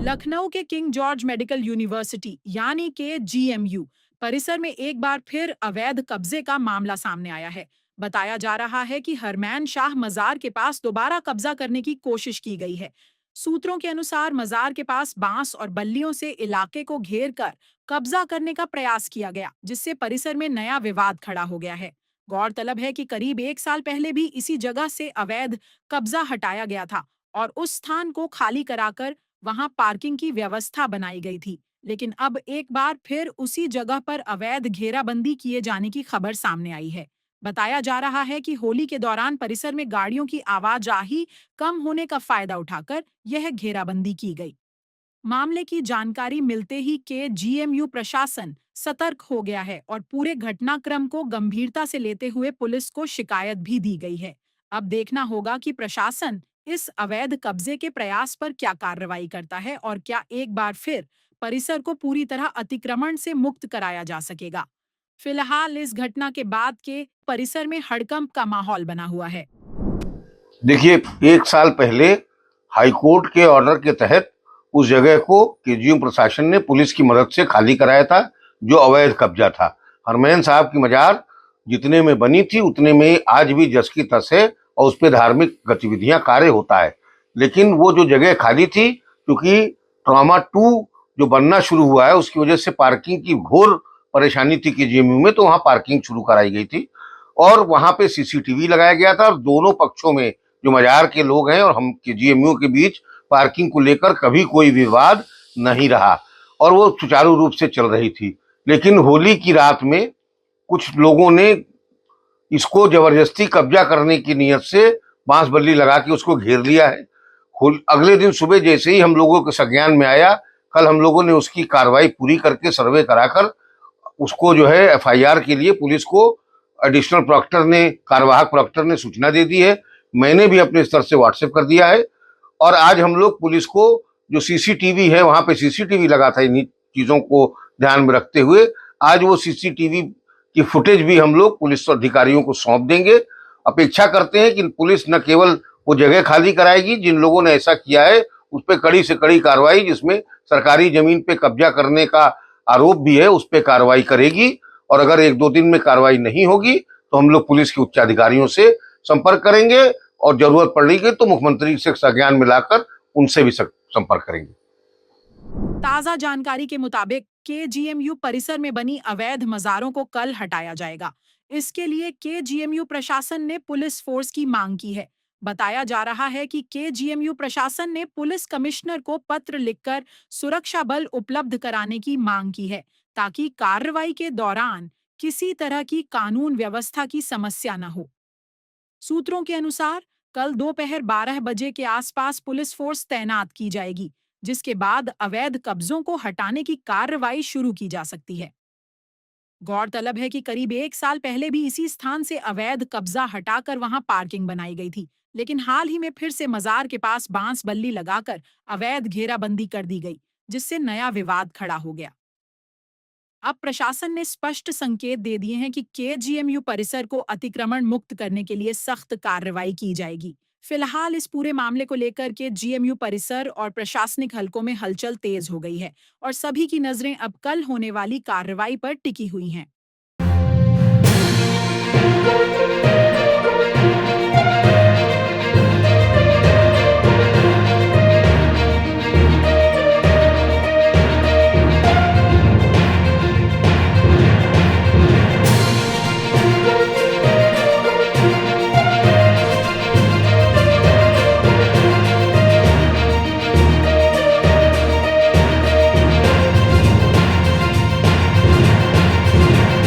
लखनऊ के king George medical university यानी के जीएमयू परिसर में एक बार फिर अवैध कब्जे का मामला सामने आया है। बताया जा रहा है कि हरमैन शाह मजार के पास दोबारा कब्जा करने की कोशिश की गई है। सूत्रों के अनुसार मजार के पास बांस और बल्लियों से इलाके को घेर कर कब्जा करने का प्रयास किया गया, जिससे परिसर में नया विवाद खड़ा हो गया है। गौरतलब है कि करीब एक साल पहले भी इसी जगह से अवैध कब्जा हटाया गया था और उस स्थान को खाली कराकर वहां पार्किंग की व्यवस्था बनाई गई थी। लेकिन अब एक बार फिर उसी जगह पर अवैध घेराबंदी किए जाने की खबर सामने आई है। बताया जा रहा है कि होली के दौरान परिसर में गाड़ियों की आवाजाही कम होने का फायदा उठाकर यह घेराबंदी की गई। मामले की जानकारी मिलते ही के जीएमयू प्रशासन सतर्क हो गया है और पूरे घटनाक्रम को गंभीरता से लेते हुए पुलिस को शिकायत भी दी गई है। अब देखना होगा कि प्रशासन इस अवैध कब्जे के प्रयास पर क्या कार्रवाई करता है और क्या एक बार फिर परिसर को पूरी तरह अतिक्रमण से मुक्त कराया जा सकेगा। फिलहाल इस घटना के बाद के परिसर में हड़कंप का माहौल बना हुआ है। देखिए, एक साल पहले हाईकोर्ट के ऑर्डर के तहत उस जगह को केजीएम प्रशासन ने पुलिस की मदद से खाली कराया था, जो अवैध कब्जा था। हरमैन साहब की मजार जितने में बनी थी उतने में आज भी जस की तस है और उस पर धार्मिक गतिविधियां कार्य होता है। लेकिन वो जो जगह खाली थी, क्योंकि ट्रॉमा 2 जो बनना शुरू हुआ है उसकी वजह से पार्किंग की घोर परेशानी थी केजीएमयू में, तो वहां पार्किंग शुरू कराई गई थी और वहां पे सीसीटीवी लगाया गया था। और दोनों पक्षों में जो मजार के लोग हैं और हम केजीएमयू के बीच पार्किंग को लेकर कभी कोई विवाद नहीं रहा और वो सुचारू रूप से चल रही थी। लेकिन होली की रात में कुछ लोगों ने इसको जबरदस्ती कब्जा करने की नियत से बांस बल्ली लगा के उसको घेर लिया है। अगले दिन सुबह जैसे ही हम लोगों के संज्ञान में आया, कल हम लोगों ने उसकी कार्रवाई पूरी करके सर्वे कराकर उसको जो है एफआईआर के लिए पुलिस को एडिशनल प्रोक्टर ने, कार्यवाहक प्रोक्टर ने सूचना दे दी है। मैंने भी अपने स्तर से व्हाट्सएप कर दिया है और आज हम लोग पुलिस को जो सीसीटीवी है, वहां पे सीसीटीवी लगा था इन्हीं चीजों को ध्यान में रखते हुए, आज वो सीसीटीवी की फुटेज भी हम लोग पुलिस अधिकारियों को सौंप देंगे। अपेक्षा करते हैं कि पुलिस न केवल वो जगह खाली कराएगी, जिन लोगों ने ऐसा किया है उस पर कड़ी से कड़ी कार्रवाई, जिसमें सरकारी जमीन पे कब्जा करने का आरोप भी है, उस पर कार्रवाई करेगी। और अगर 1-2 दिन में कार्रवाई नहीं होगी तो हम लोग पुलिस के उच्चाधिकारियों से संपर्क करेंगे और जरूरत पड़ेगी तो मुख्यमंत्री से संज्ञान में लाकर उनसे भी संपर्क करेंगे। ताजा जानकारी के मुताबिक केजीएमयू परिसर में बनी अवैध मजारों को कल हटाया जाएगा। इसके लिए केजीएमयू प्रशासन ने पुलिस फोर्स की मांग की है। बताया जा रहा है कि केजीएमयू प्रशासन ने पुलिस कमिश्नर को पत्र लिखकर सुरक्षा बल उपलब्ध कराने की मांग की है, ताकि कार्रवाई के दौरान किसी तरह की कानून व्यवस्था की समस्या न हो। सूत्रों के अनुसार कल दोपहर 12 बजे के आसपास पुलिस फोर्स तैनात की जाएगी, जिसके बाद अवैध कब्जों को हटाने की कार्रवाई शुरू की जा सकती है। गौरतलब है कि करीब एक साल पहले भी इसी स्थान से अवैध कब्जा हटाकर वहां पार्किंग बनाई गई थी, लेकिन हाल ही में फिर से मजार के पास बांस बल्ली लगाकर अवैध घेराबंदी कर दी गई, जिससे नया विवाद खड़ा हो गया। अब प्रशासन ने स्पष्ट संकेत दे दिए हैं कि केजीएमयू परिसर को अतिक्रमण मुक्त करने के लिए सख्त कार्रवाई की जाएगी। फिलहाल इस पूरे मामले को लेकर के जीएमयू परिसर और प्रशासनिक हलकों में हलचल तेज हो गई है और सभी की नजरें अब कल होने वाली कार्रवाई पर टिकी हुई हैं।